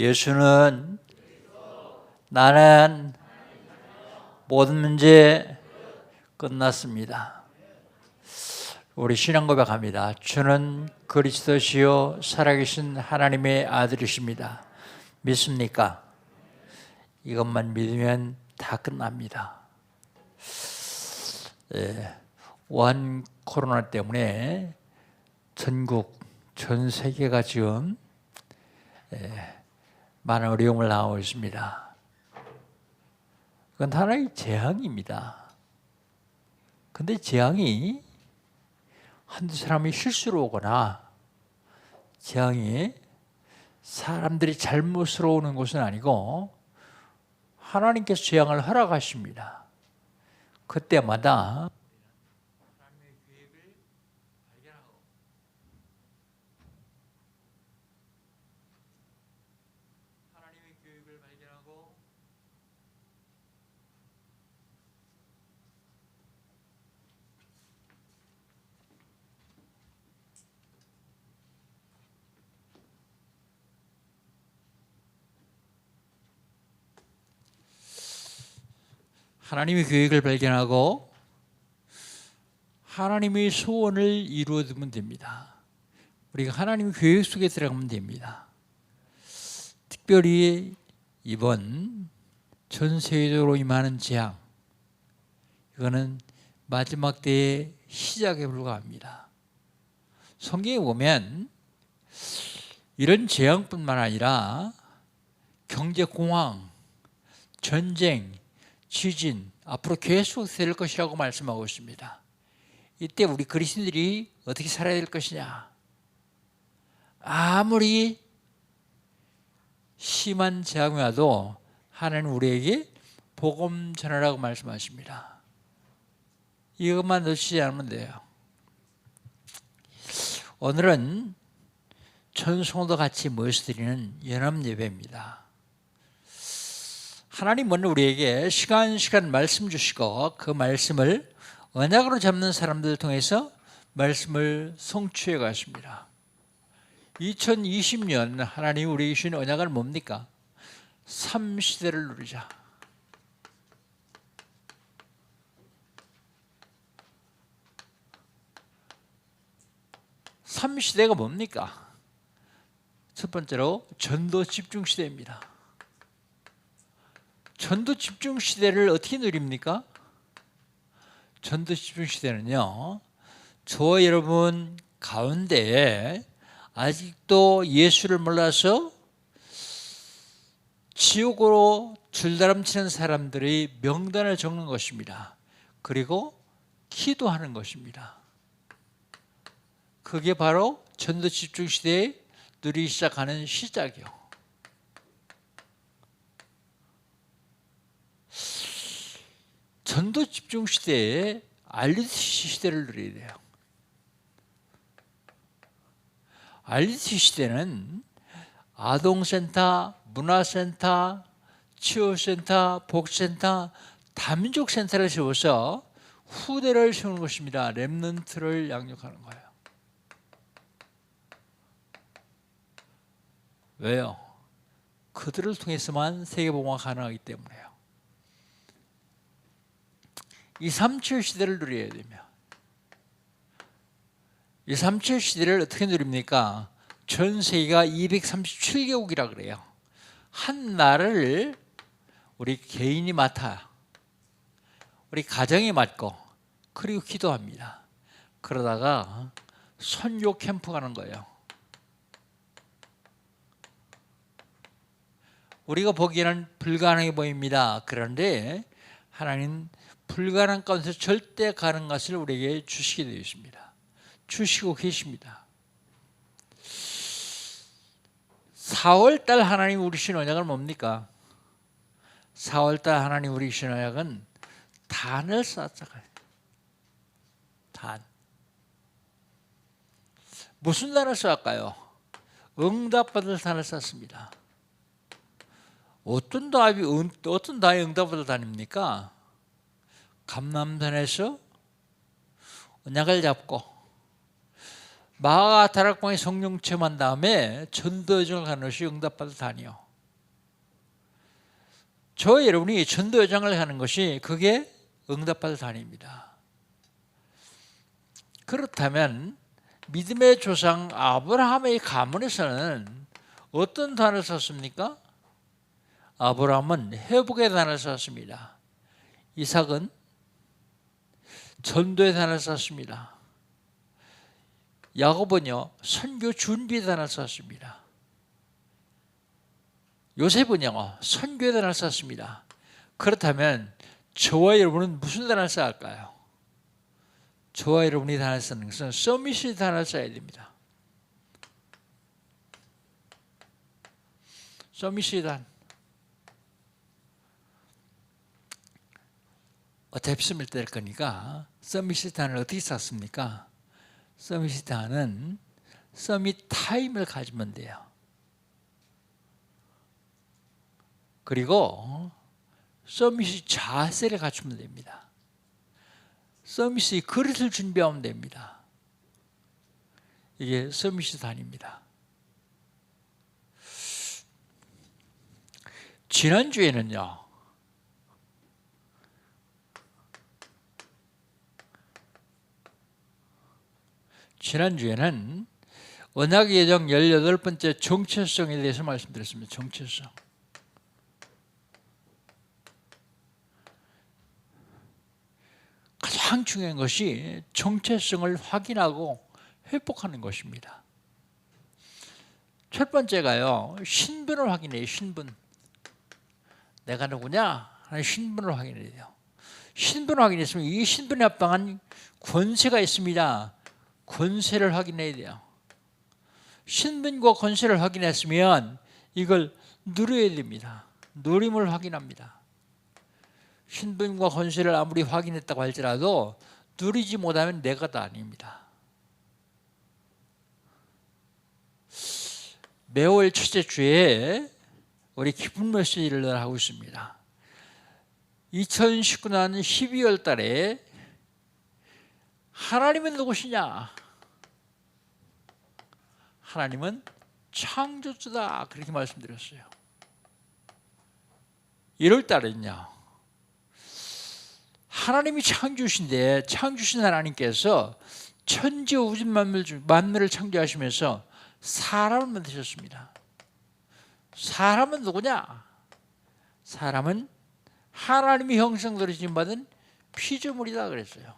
예수는 나는 모든 문제 끝났습니다. 우리 신앙 고백합니다. 주는 그리스도시요 살아계신 하나님의 아들이십니다. 믿습니까? 이것만 믿으면 다 끝납니다. 원 코로나 때문에 전국, 전 세계가 지금 많은 어려움을 당하고 있습니다. 그건 하나의 재앙입니다. 근데 재앙이 한두 사람이 실수로 오거나 재앙이 사람들이 잘못으로 오는 것은 아니고 하나님께서 재앙을 허락하십니다. 그때마다 하나님의 계획을 발견하고 하나님의 계획을 발견하고 하나님의 계획을 발견하고 하나님의 소원을 이루어두면 됩니다. 우리가 하나님의 계획 속에 들어가면 됩니다. 특별히 이번 전 세계적으로 임하는 재앙, 이거는 마지막 때의 시작에 불과합니다. 성경에 보면 이런 재앙뿐만 아니라 경제공황, 전쟁, 지진 앞으로 계속 될 것이라고 말씀하고 있습니다. 이때 우리 그리스도인들이 어떻게 살아야 될 것이냐? 아무리 심한 재앙이 와도 하나님 우리에게 복음 전하라고 말씀하십니다. 이것만 놓치지 않으면 돼요. 오늘은 전성도 같이 모여드리는 연합 예배입니다. 하나님은 우리에게 시간 말씀 주시고 그 말씀을 언약으로 잡는 사람들을 통해서 말씀을 성취해 가십니다. 2020년 하나님이 우리에게 주신 언약은 뭡니까? 3시대를 누리자. 삼시대가 뭡니까? 첫 번째로 전도 집중 시대입니다. 전도 집중 시대를 어떻게 누립니까? 전도 집중 시대는요, 저와 여러분 가운데에 아직도 예수를 몰라서 지옥으로 줄다름치는 사람들의 명단을 적는 것입니다. 그리고 기도하는 것입니다. 그게 바로 전도 집중 시대에 누리기 시작하는 시작이요. 전도 집중 시대에 RUTC 시대를 누려야 돼요. RUTC 시대는 아동센터, 문화센터, 치유센터, 복지센터, 다민족센터를 세워서 후대를 세우는 것입니다. 렘넌트를 양육하는 거예요. 왜요? 그들을 통해서만 세계복음화가 가능하기 때문에요. 237 시대를 누려야 되며, 237 시대를 어떻게 누립니까? 전 세계가 237개국이라 그래요. 한 나라를 우리 개인이 맡아, 우리 가정이 맡고, 그리고 기도합니다. 그러다가 선교 캠프 가는 거예요. 우리가 보기에는 불가능해 보입니다. 그런데 하나님 불가능한 가운데서 절대 가능한 것을 우리에게 주시게 되어 있습니다. 주시고 계십니다. 4월달 하나님 우리 주신 언약은 뭡니까? 4월달 하나님 우리 주신 언약은 단을 쌓아요. 단. 무슨 단을 쌓을까요? 응답받을 단을 쌓습니다. 어떤 단이 응답받을 단입니까? 감람산에서 언약을 잡고 마가 다락방에 성령 체험한 다음에 전도 여정을 가는 것이 응답받을 단이요. 저와 여러분이 전도 여정을 하는 것이 그게 응답받을 단위입니다. 그렇다면 믿음의 조상 아브라함의 가문에서는 어떤 단어를 썼습니까? 아브라함은 회복의 단어를 썼습니다. 이삭은 전도의 단어를 썼습니다. 야곱은요 선교 준비의 단어를 썼습니다. 요셉은요 선교의 단어를 썼습니다. 그렇다면 저와 여러분은 무슨 단어를 써야 할까요? 저와 여러분이 단어를 쓰는 것은 서밋의 단어를 써야 됩니다. 서밋의 단어. 어차피 쓰면 될 거니까 서밋의 단어를 어떻게 썼습니까? 서밋의 단어는 서밋 타임을 가지면 돼요. 그리고 서밋의 자세를 갖추면 됩니다. 서밋의 그릇을 준비하면 됩니다. 이게 서밋의 단입니다. 지난주에는요 언약의 예정 18번째 정체성에 대해서 말씀드렸습니다. 정체성. 가장 중요한 것이 정체성을 확인하고 회복하는 것입니다. 첫 번째가요 신분을 확인해요. 신분. 내가 누구냐 하는 신분을 확인해야 돼요. 신분을 확인했으면 이 신분에 합당한 권세가 있습니다. 권세를 확인해야 돼요. 신분과 권세를 확인했으면 이걸 누려야 됩니다. 누림을 확인합니다. 신분과 권세를 아무리 확인했다고 할지라도 누리지 못하면 내가 다 아닙니다. 매월 첫째 주에 우리 기쁜 메시지를 하고 있습니다. 2019년 12월 달에 하나님은 누구시냐? 하나님은 창조주다. 그렇게 말씀드렸어요. 1월 달에는요. 하나님이 창조주신데 창조주신 하나님께서 천지 우주 만물을 창조하시면서 사람을 만드셨습니다. 사람은 누구냐? 사람은 하나님의 형상대로 지음받은 피조물이다 그랬어요.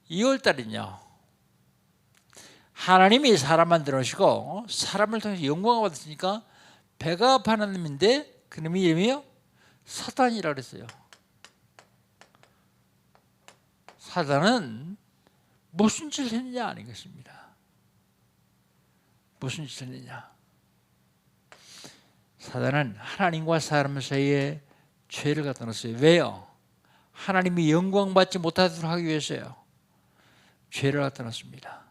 2월 달은요. 하나님이 사람 만들어주시고 사람을 통해서 영광을 받았으니까 배가 하나님인데 그놈의 이름이요? 사탄이라고 그랬어요. 사탄은 무슨 짓을 했느냐 하는 것입니다. 무슨 짓을 했느냐? 사단은 하나님과 사람 사이에 죄를 갖다 놓았어요. 왜요? 하나님이 영광 받지 못하도록 하기 위해서요. 죄를 갖다 놓습니다.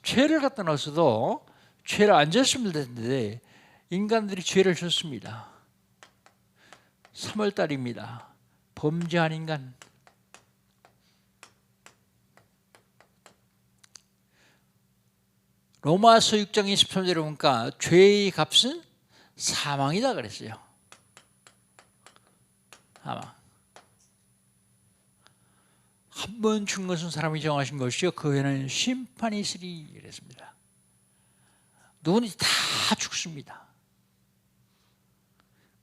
죄를 갖다 놓았어도 죄를 안 졌으면 되는데 인간들이 죄를 졌습니다. 3월 달입니다. 범죄한 인간. 로마서 6장 23절에 보니까 죄의 값은 사망이다 그랬어요. 사망. 한 번 죽는 것은 사람이 정하신 것이요 그 후에는 심판이 있으리 그랬습니다. 누구든지 다 죽습니다.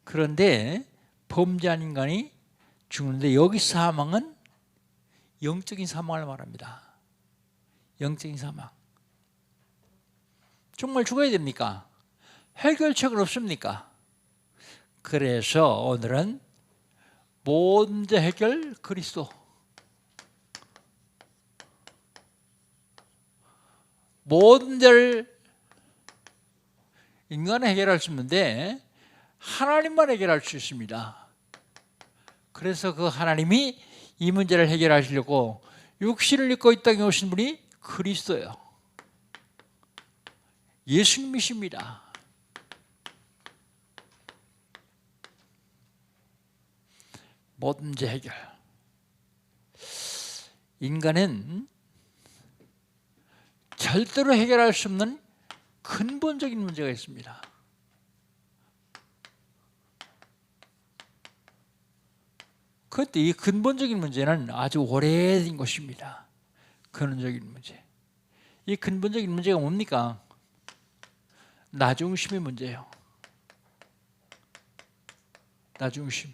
그런데 범죄한 인간이 죽는데 여기 사망은 영적인 사망을 말합니다. 영적인 사망. 정말 죽어야 됩니까? 해결책은 없습니까? 그래서 오늘은 모든 문제 해결 그리스도. 모든 문제를 인간은 해결할 수 있는데 하나님만 해결할 수 있습니다. 그래서 그 하나님이 이 문제를 해결하시려고 육신을 입고 이 땅에 오신 분이 그리스도예요. 예수님이십니다. 모든 문제 해결. 인간은 절대로 해결할 수 없는 근본적인 문제가 있습니다. 그런데 이 근본적인 문제는 아주 오래된 것입니다. 근본적인 문제. 이 근본적인 문제가 뭡니까? 나중심의 문제예요. 나중심.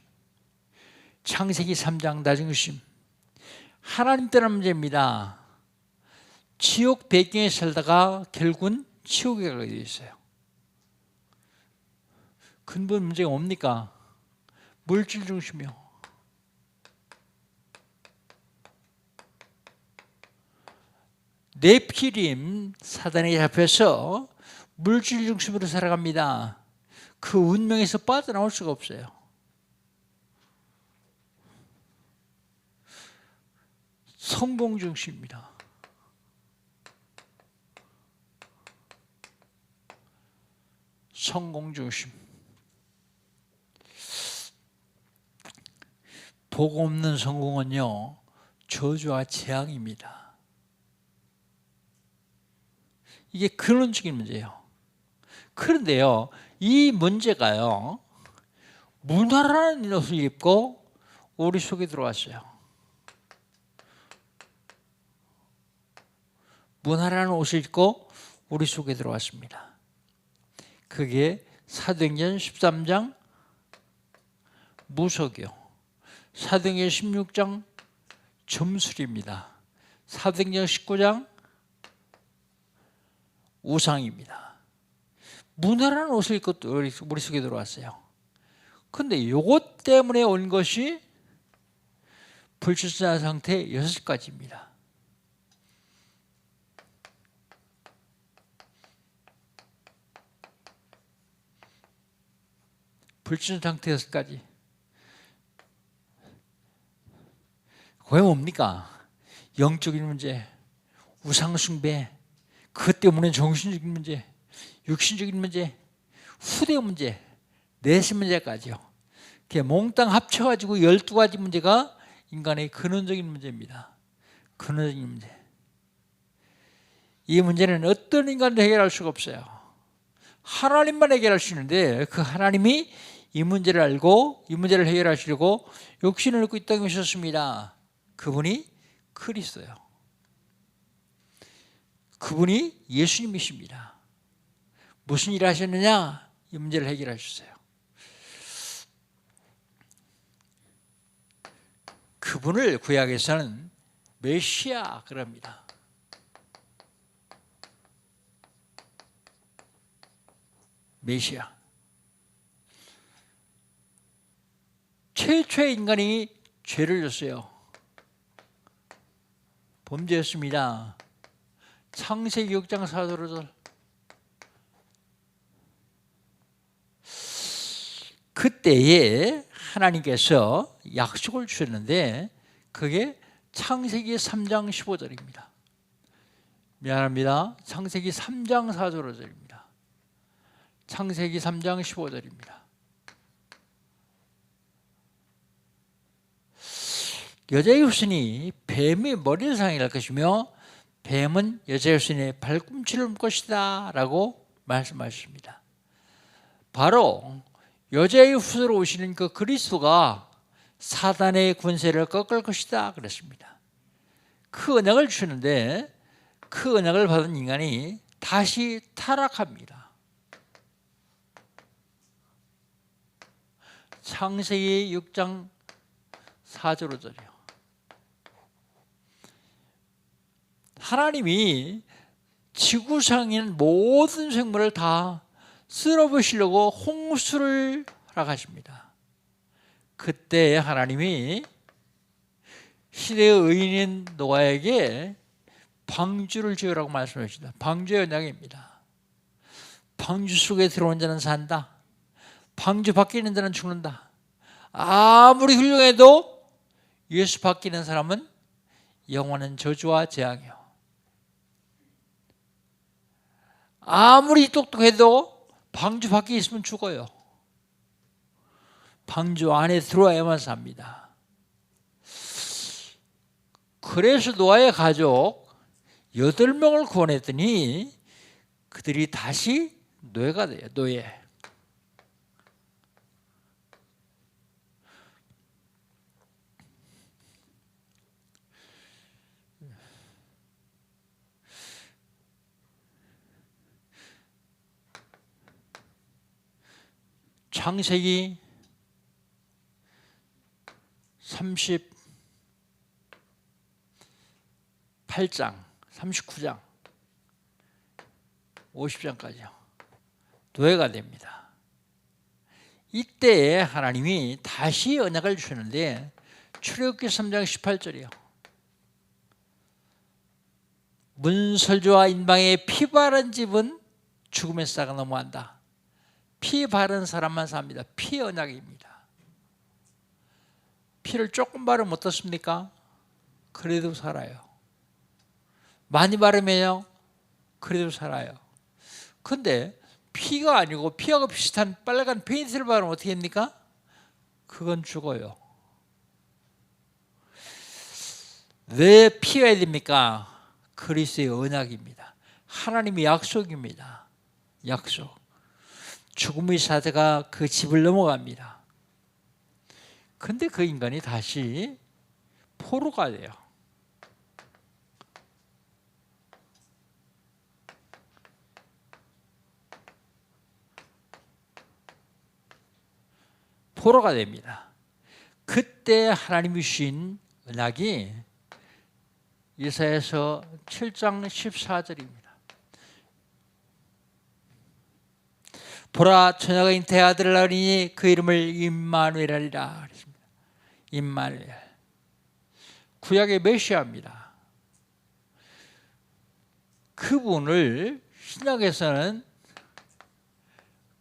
창세기 3장 나중심. 하나님 떠난 문제입니다. 지옥 배경에 살다가 결국은 지옥에 가게 되어 있어요. 근본 문제가 뭡니까? 물질 중심이요. 네피림 사단에 잡혀서 물질 중심으로 살아갑니다. 그 운명에서 빠져나올 수가 없어요. 성공 중심입니다. 성공 중심. 복 없는 성공은요, 저주와 재앙입니다. 이게 근원적인 문제예요. 그런데요, 이 문제가요, 문화라는 옷을 입고 우리 속에 들어왔어요. 문화라는 옷을 입고 우리 속에 들어왔습니다. 그게 사도행전 13장 무속이요. 사도행전 16장 점술입니다. 사도행전 19장 우상입니다. 문화라는 옷을 입고 우리 속에 들어왔어요. 그런데 이것 때문에 온 것이 불출산 상태 6가지입니다. 불출산 상태 6가지. 그게 뭡니까? 영적인 문제, 우상숭배, 그것 때문에 정신적인 문제, 육신적인 문제, 후대 문제, 내세 문제까지요. 몽땅 합쳐가지고 12가지 문제가 인간의 근원적인 문제입니다. 근원적인 문제. 이 문제는 어떤 인간도 해결할 수가 없어요. 하나님만 해결할 수 있는데 그 하나님이 이 문제를 알고 이 문제를 해결하시려고 육신을 입고 이 땅에 오셨습니다. 그분이 그리스도예요. 그분이 예수님이십니다. 무슨 일을 하셨느냐? 이 문제를 해결하셨어요. 그분을 구약에서는 메시아 그럽니다. 메시아. 최초의 인간이 죄를 졌어요. 범죄였습니다. 창세기 6장 4절로 그때에 하나님께서 약속을 주셨는데 그게 창세기 3장 15절입니다. 미안합니다. 창세기 3장 4절 5절입니다. 창세기 3장 15절입니다. 여자의 후손이 뱀의 머리를 상할 것이며 뱀은 여자의 후손의 발꿈치를 물 것이다 라고 말씀하셨습니다. 바로 여자의 후손으로 오시는 그 그리스도가 사단의 권세를 꺾을 것이다 그랬습니다. 그 언약을 주는데 그 언약을 받은 인간이 다시 타락합니다. 창세기 6장 4절 5절이요. 하나님이 지구상에 있는 모든 생물을 다 쓸어버리려고 홍수를 허락하십니다. 그때 하나님이 시대의 의인인 노아에게 방주를 지으라고 말씀하십니다. 방주의 언약입니다. 방주 속에 들어온 자는 산다. 방주 밖에 있는 자는 죽는다. 아무리 훌륭해도 예수 밖에 있는 사람은 영원한 저주와 재앙이요. 아무리 똑똑해도 방주 밖에 있으면 죽어요. 방주 안에 들어와야만 삽니다. 그래서 노아의 가족 8명을 구원했더니 그들이 다시 노예가 돼요. 노예. 창세기 38장, 39장, 50장까지요. 노예가 됩니다. 이때 하나님이 다시 언약을 주시는데 출애굽기 3장 18절이요. 문설주와 인방에 피 바른 집은 죽음의 싹을 넘어간다. 피 바른 사람만 삽니다. 피 언약입니다. 피를 조금 바르면 어떻습니까? 그래도 살아요. 많이 바르면요, 그래도 살아요. 근데 피가 아니고 피하고 비슷한 빨간 페인트를 바르면 어떻게 됩니까? 그건 죽어요. 왜 피해야 됩니까? 그리스도의 언약입니다. 하나님의 약속입니다. 약속. 죽음의 사자가 그 집을 넘어갑니다. 근데 그 인간이 다시 포로가 돼요. 포로가 됩니다. 그때 하나님이 주신 언약이 이사야서 7장 14절입니다. 보라, 처녀가 잉태한 아들을 낳으리니 그 이름을 임마누엘이라 그랬습니다. 임마누엘. 구약의 메시아입니다. 그분을 신약에서는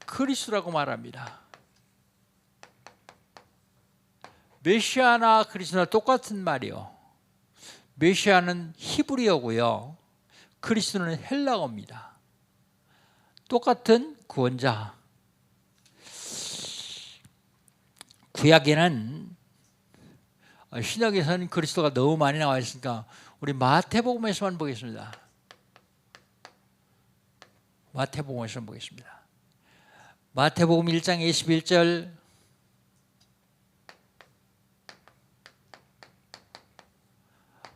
그리스도라고 말합니다. 메시아나 그리스도나 똑같은 말이요. 메시아는 히브리어고요. 그리스도는 헬라어입니다. 똑같은 구원자. 구약에는, 신약에서는 그리스도가 너무 많이 나와 있으니까 우리 마태복음에서만 보겠습니다. 마태복음에서만 보겠습니다. 마태복음 1장 21절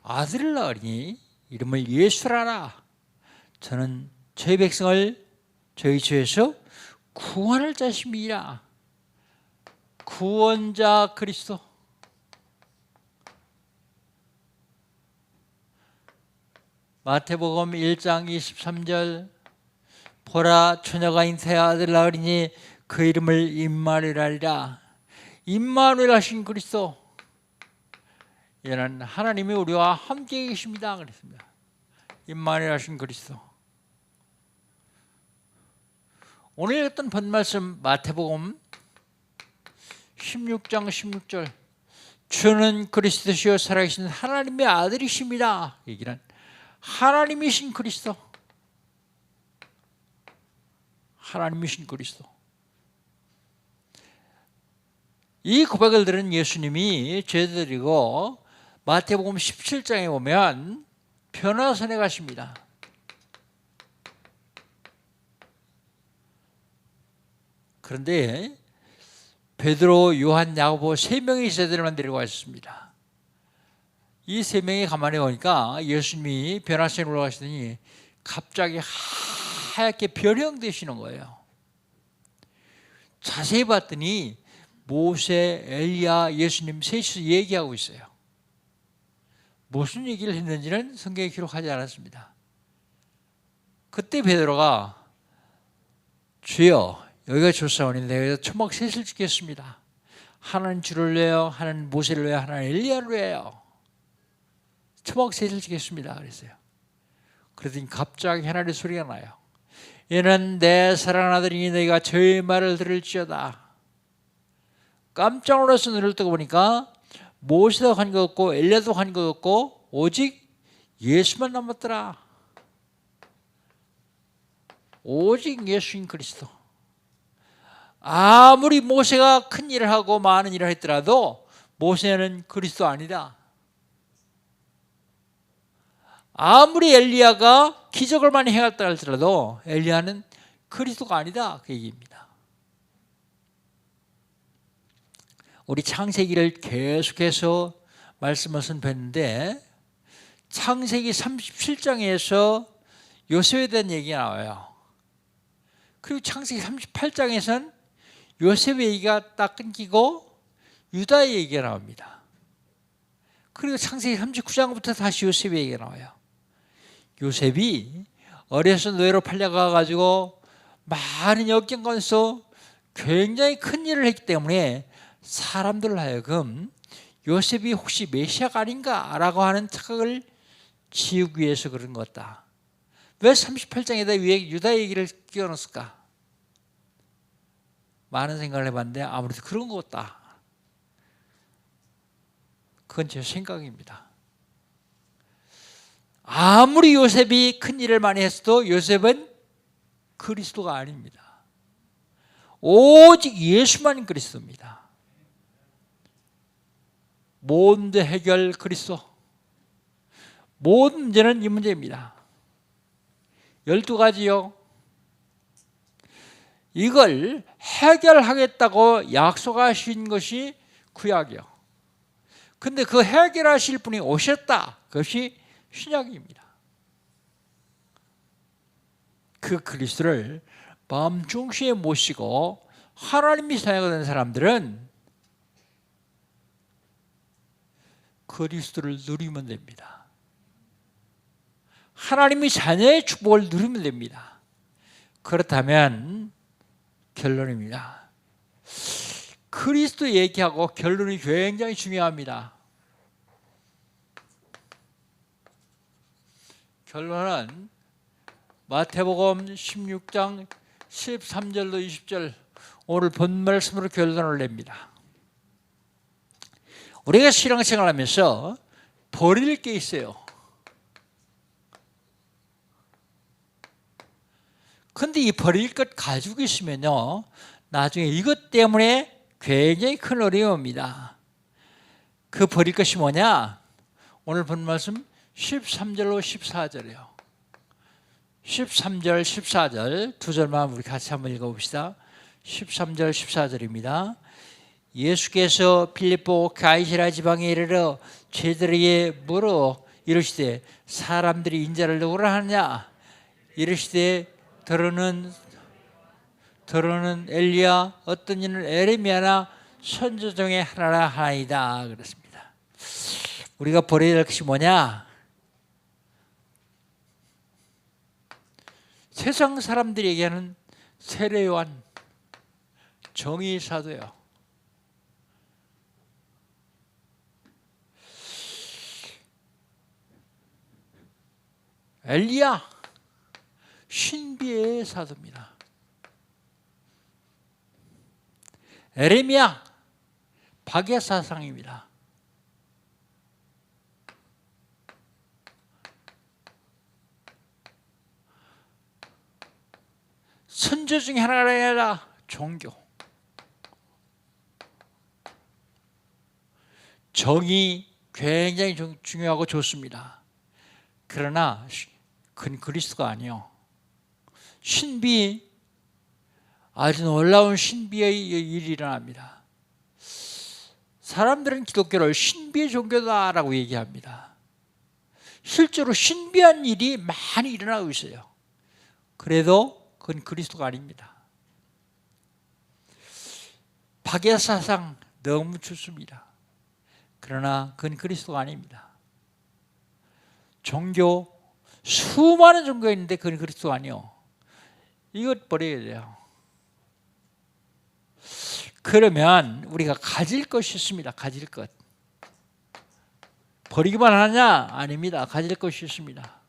아들을 낳으니 이름을 예수라라. 저는 저희 백성을 저희 죄에서 구원할 자심이라. 구원자 그리스도. 마태복음 1장 23절 보라, 처녀가 잉태한 아들을 낳으리니 그 이름을 임마누엘이라. 임마누엘 하신 그리스도. 이는 하나님이 우리와 함께 계십니다 그랬습니다. 임마누엘 하신 그리스도. 오늘 읽었던 본말씀 마태복음 16장 16절 주는 그리스도시요 살아계신 하나님의 아들이십니다. 얘기는 하나님이신 그리스도. 하나님이신 그리스도. 이 고백을 들은 예수님이 제자들이고 마태복음 17장에 보면 변화산에 가십니다. 그런데 베드로, 요한, 야고보 3명의 제자들만 데리고 왔습니다. 이 3명이 가만히 보니까 예수님이 변화산에 올라가시더니 갑자기 하얗게 변형되시는 거예요. 자세히 봤더니 모세, 엘리야, 예수님 셋이서 얘기하고 있어요. 무슨 얘기를 했는지는 성경에 기록하지 않았습니다. 그때 베드로가 주여, 여기가 좋사오니 내가 여기서 초막 셋을 짓겠습니다. 하나는 주를 위하여, 하나는 모세를 위하여, 하나는 엘리야를 위하여 초막 셋을 짓겠습니다 그랬어요. 그러더니 갑자기 하나님의 소리가 나요. 얘는 내 사랑하는 아들이니 너희가 저의 말을 들을지어다. 깜짝 놀라서 눈을 뜨고 보니까 모세도 한 것 없고 엘리야도 한 것 없고 오직 예수만 남았더라. 오직 예수인 그리스도. 아무리 모세가 큰 일을 하고 많은 일을 했더라도 모세는 그리스도 아니다. 아무리 엘리야가 기적을 많이 행했다 할지라도 엘리야는 그리스도가 아니다. 그 얘기입니다. 우리 창세기를 계속해서 말씀을 뵀는데 창세기 37장에서 요셉에 대한 얘기가 나와요. 그리고 창세기 38장에서는 요셉의 얘기가 딱 끊기고 유다의 얘기가 나옵니다. 그리고 창세기 39장부터 다시 요셉의 얘기가 나와요. 요셉이 어려서 노예로 팔려가가지고 많은 역경 가운데서 굉장히 큰 일을 했기 때문에 사람들로 하여금 요셉이 혹시 메시아가 아닌가라고 하는 착각을 지우기 위해서 그런 것 같다. 왜 38장에다 유다 얘기를 끼워 넣었을까? 많은 생각을 해봤는데 아무래도 그런 것 같다. 그건 제 생각입니다. 아무리 요셉이 큰 일을 많이 했어도 요셉은 그리스도가 아닙니다. 오직 예수만 그리스도입니다. 모든 문제 해결 그리스도. 모든 문제는 이 문제입니다. 12가지요. 이걸 해결하겠다고 약속하신 것이 구약이요. 근데 그 해결하실 분이 오셨다. 그것이 신약입니다. 그 그리스도를 마음 중심에 모시고 하나님이 자녀가 된 사람들은 그리스도를 누리면 됩니다. 하나님이 자녀의 축복을 누리면 됩니다. 그렇다면 결론입니다. 그리스도 얘기하고 결론이 굉장히 중요합니다. 결론은 마태복음 16장 13절로 20절 오늘 본 말씀으로 결론을 냅니다. 우리가 신앙생활 하면서 버릴 게 있어요. 근데 이 버릴 것 가지고 있으면요, 나중에 이것 때문에 굉장히 큰 어려움이 옵니다. 그 버릴 것이 뭐냐? 오늘 본 말씀 13절로 14절이에요. 13절, 14절 두 절만 우리 같이 한번 읽어봅시다. 13절, 14절입니다. 예수께서 빌립보 가이사랴 지방에 이르러 제자들에게 물어 이르시되 사람들이 인자를 누구라 하느냐? 이르시되 더러는 엘리야, 어떤 이는 에레미야나 선지 중에 하나라 하나이다 그랬습니다. 우리가 버려야 할 것이 뭐냐? 세상 사람들이 얘기하는 세례요한, 정의 사도요. 엘리야, 신비의 사도입니다. 에레미야, 박야 사상입니다. 선조 중에 하나가 아니라 종교. 정이 굉장히 중요하고 좋습니다. 그러나 그건 그리스도가 아니요. 신비, 아주 놀라운 신비의 일이 일어납니다. 사람들은 기독교를 신비의 종교다라고 얘기합니다. 실제로 신비한 일이 많이 일어나고 있어요. 그래도 그건 그리스도가 아닙니다. 박야 사상 너무 좋습니다. 그러나 그건 그리스도가 아닙니다. 종교, 수많은 종교가 있는데 그건 그리스도가 아니요. 이것 버려야 돼요. 그러면 우리가 가질 것이 있습니다. 가질 것. 버리기만 하냐? 아닙니다. 가질 것이 있습니다.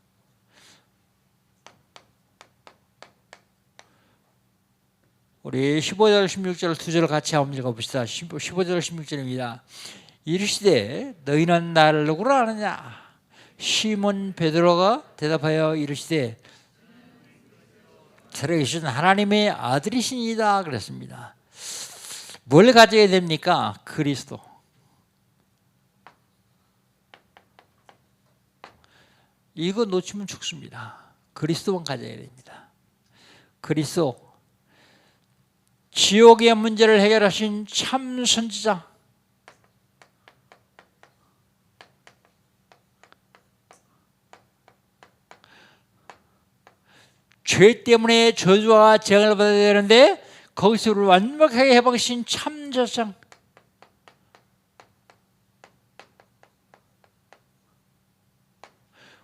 우리 15절 16절 두 절을 같이 한번 읽어봅시다. 15절 16절입니다. 이르시되 너희는 나를 누구라 하느냐? 시몬 베드로가 대답하여 이르시되 살아계신 하나님의 아들이시니이다 그랬습니다. 뭘 가져야 됩니까? 그리스도. 이거 놓치면 죽습니다. 그리스도만 가져야 됩니다. 그리스도. 지옥의 문제를 해결하신 참 선지자. 죄 때문에 저주와 재앙을 받아야 되는데 거기서 우리를 완벽하게 해방신 참자장,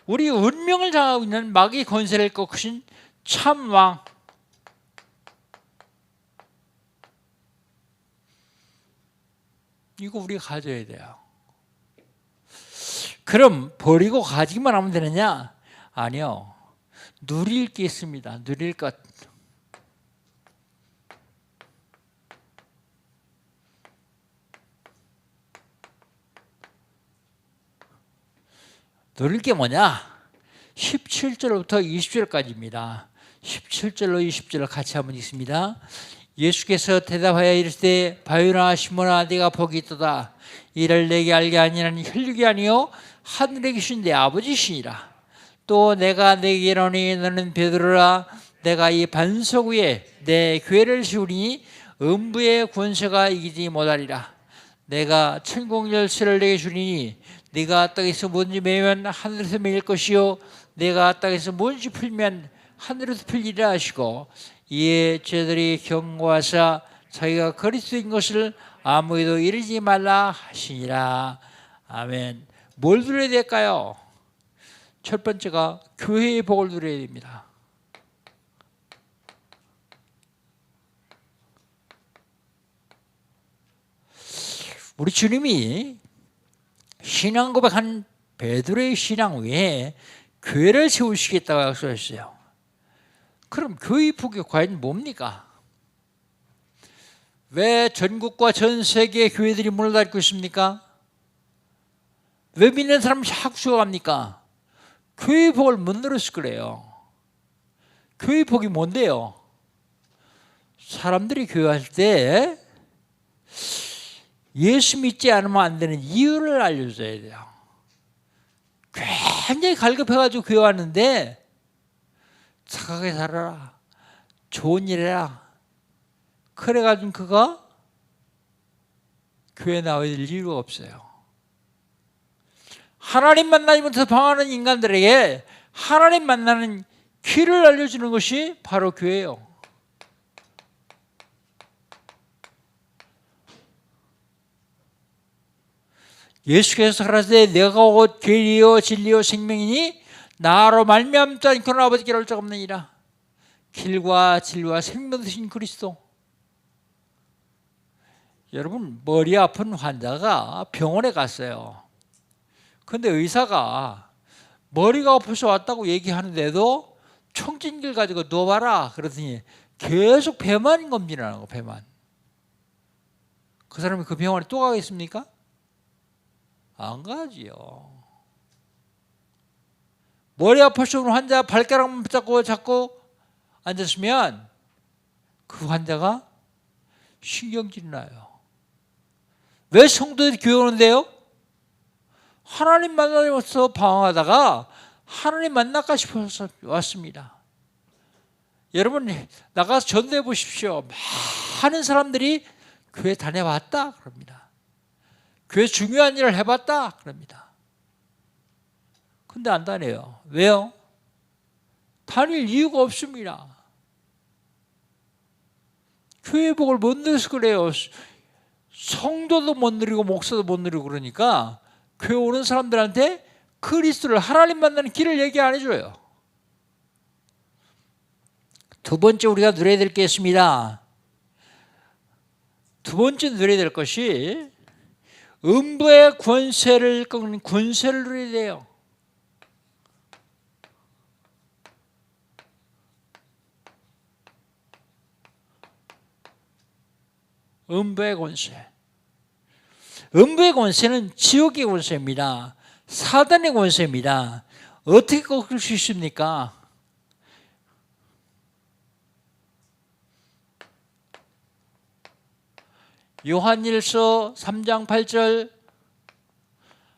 우리 운명을 장하고 있는 마귀의 권세를 꺾으신 참왕, 이거 우리가 가져야 돼요. 그럼 버리고 가지기만 하면 되느냐? 아니요. 누릴 게 있습니다. 누릴 것. 누릴 게 뭐냐? 17절부터 20절까지입니다. 17절로 20절을 같이 한번 읽습니다. 예수께서 대답하여 이르시되 바요나 시몬아 네가 복이 있도다. 이를 내게 알게 아니하는 혈육이 아니요 하늘에 계신 내 아버지시니라. 또 내가 내게 이르노니 너는 베드로라. 내가 이 반석 위에 내 교회를 세우리니 음부의 권세가 이기지 못하리라. 내가 천국 열쇠를 내게 주리니 네가 땅에서 뭔지 매면 하늘에서 매일 것이요 내가 땅에서 뭔지 풀면 하늘에서 풀리라 하시고, 이에 저들이 경고하사 자기가 그리스도인 것을 아무에도 이르지 말라 하시니라. 아멘. 뭘 누려야 될까요? 첫 번째가 교회의 복을 누려야 됩니다. 우리 주님이 신앙 고백한 베드로의 신앙 외에 교회를 세우시겠다고 약속했어요. 그럼 교회 복이 과연 뭡니까? 왜 전국과 전 세계의 교회들이 문을 닫고 있습니까? 왜 믿는 사람이 자꾸 죽어갑니까? 교회 복을 못 누렸을 거래요. 교회 복이 뭔데요? 사람들이 교회할 때 예수 믿지 않으면 안 되는 이유를 알려줘야 돼요. 굉장히 갈급해가지고 교회 왔는데 착하게 살아라, 좋은 일 해라, 그래가지고 그가 교회 나와야 될 이유가 없어요. 하나님 만나지 못해서 방황하는 인간들에게 하나님 만나는 길을 알려주는 것이 바로 교회예요. 예수께서 가라사대 내가 곧 길이요 진리요 생명이니 나로 말미암지 않고는 아버지께로 올 자 없느니라. 길과 진리와 생명 되신 그리스도. 여러분, 머리 아픈 환자가 병원에 갔어요. 그런데 의사가 머리가 아파서 왔다고 얘기하는데도 청진기를 가지고 누워봐라 그러더니 계속 배만 검진하는 거, 배만. 그 사람이 그 병원에 또 가겠습니까? 안 가지요. 머리 아파서 오는 환자 발가락만 잡고 앉았으면 그 환자가 신경질이 나요. 왜 성도들이 교회 오는데요? 하나님 만나면서 방황하다가 하나님 만날까 싶어서 왔습니다. 여러분, 나가서 전도해 보십시오. 많은 사람들이 교회 다녀봤다 그럽니다. 교회 중요한 일을 해봤다 그럽니다. 근데 안 다녀요. 왜요? 다닐 이유가 없습니다. 교회 복을 못 누려서 그래요. 성도도 못 누리고 목사도 못 누리고 그러니까 교회 오는 사람들한테 그리스도를, 하나님 만나는 길을 얘기 안 해줘요. 두 번째 우리가 누려야 될 게 있습니다. 두 번째 누려야 될 것이 음부의 권세를 꺾는 권세를 누려야 돼요. 음부의 권세. 음부의 권세는 지옥의 권세입니다. 사단의 권세입니다. 어떻게 꺾을 수 있습니까? 요한일서 3장 8절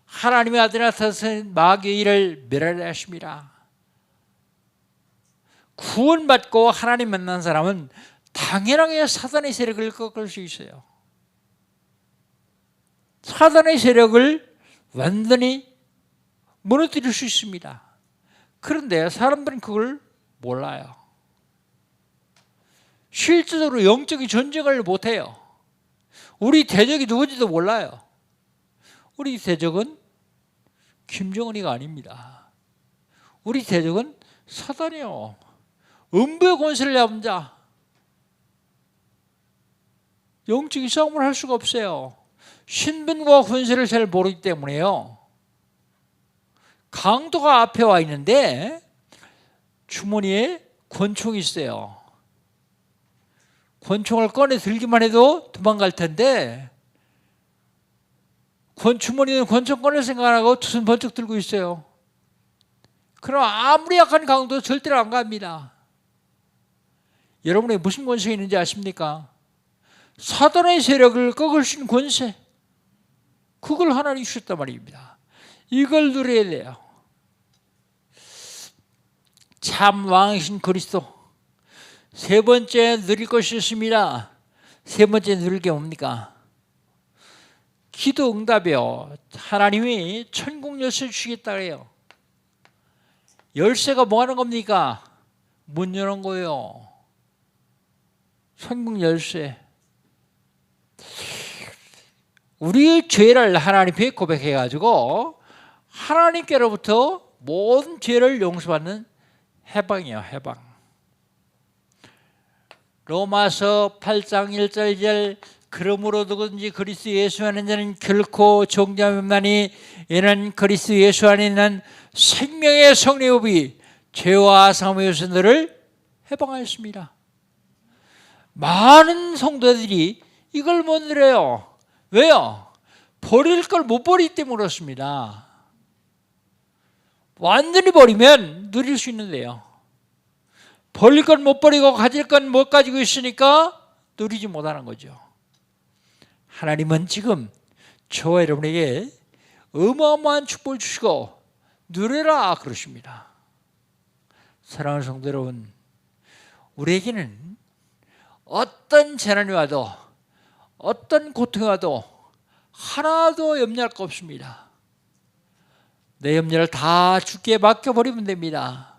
하나님의 아들 나타나서 마귀의 일을 멸하려 하십니다. 구원받고 하나님 만난 사람은 당연하게 사단의 세력을 꺾을 수 있어요. 사단의 세력을 완전히 무너뜨릴 수 있습니다. 그런데 사람들은 그걸 몰라요. 실질적으로 영적인 전쟁을 못해요. 우리 대적이 누군지도 몰라요. 우리 대적은 김정은이가 아닙니다. 우리 대적은 사단이요. 음부의 권세를 잡은 자. 영적인 싸움을 할 수가 없어요. 신분과 권세를 잘 모르기 때문에요. 강도가 앞에 와 있는데 주머니에 권총이 있어요. 권총을 꺼내 들기만 해도 도망갈 텐데 주머니는 권총 꺼낼 생각 안 하고 두 손 번쩍 들고 있어요. 그럼 아무리 약한 강도도 절대로 안 갑니다. 여러분에게 무슨 권세가 있는지 아십니까? 사단의 세력을 꺾을 수 있는 권세. 그걸 하나님 주셨단 말입니다. 이걸 누려야 돼요. 참 왕이신 그리스도. 세 번째 누릴 것이 있습니다. 세 번째 누릴 게 뭡니까? 기도 응답이요. 하나님이 천국 열쇠 주시겠다 그래요. 열쇠가 뭐 하는 겁니까? 문 여는 거예요. 천국 열쇠. 우리의 죄를 하나님께 고백해가지고 하나님께로부터 모든 죄를 용서받는 해방이에요. 해방. 로마서 8장 1절 2절 그러므로 누구든지 그리스도 예수 안에 있는 자는 결코 정죄함이 없나니 이는 그리스도 예수 안에 있는 생명의 성령의 죄와 사함의 요소들을 해방하였습니다. 많은 성도들이 이걸 못 누려요. 왜요? 버릴 걸 못 버리기 때문에 그렇습니다. 완전히 버리면 누릴 수 있는데요. 버릴 건 못 버리고 가질 건 못 가지고 있으니까 누리지 못하는 거죠. 하나님은 지금 저와 여러분에게 어마어마한 축복을 주시고 누려라 그러십니다. 사랑하는 성도 여러분, 우리에게는 어떤 재난이 와도 어떤 고통이 와도 하나도 염려할 거 없습니다. 내 염려를 다 주께 맡겨버리면 됩니다.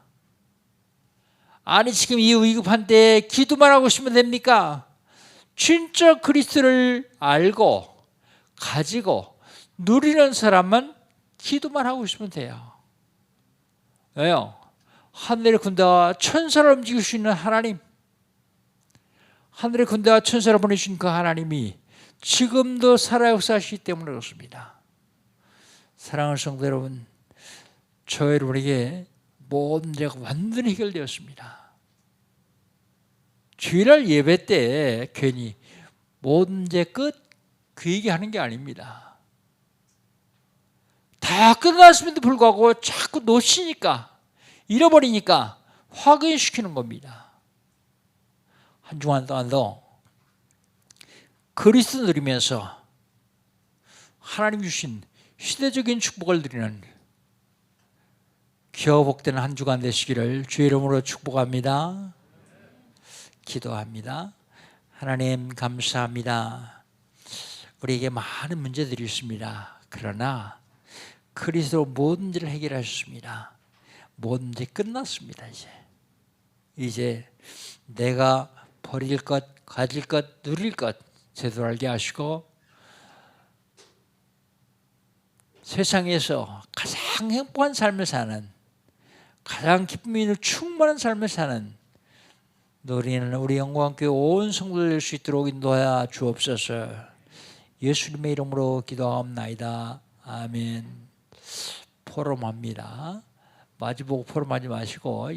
아니 지금 이 위급한 때에 기도만 하고 있으면 됩니까? 진짜 그리스도를 알고 가지고 누리는 사람만 기도만 하고 있으면 돼요. 왜요? 하늘의 군대와 천사를 움직일 수 있는 하나님, 하늘의 군대와 천사를 보내주신 그 하나님이 지금도 살아 역사하시기 때문에 그렇습니다. 사랑하는 성도 여러분, 저 여러분에게 모든 문제가 완전히 해결되었습니다. 주일날 예배 때 괜히 모든 문제 끝 그 얘기하는 게 아닙니다. 다 끝났음에도 불구하고 자꾸 놓치니까 잃어버리니까 확인시키는 겁니다. 한 주간 동안도 그리스도 누리면서 하나님 주신 시대적인 축복을 누리는 귀하고 복된 한 주간 되시기를 주의 이름으로 축복합니다. 기도합니다. 하나님 감사합니다. 우리에게 많은 문제들이 있습니다. 그러나 그리스도 모든 문제를 해결하셨습니다. 모든 문제 끝났습니다. 이제 내가 버릴 것, 가질 것, 누릴 것 제대로 알게 하시고 세상에서 가장 행복한 삶을 사는, 가장 기쁨이 충만한 삶을 사는 너희는 우리 영광교회 온 성도들 될 수 있도록 인도하여 주옵소서. 예수님의 이름으로 기도하옵나이다. 아멘. 포럼합니다. 마주보고 포럼하지 마시고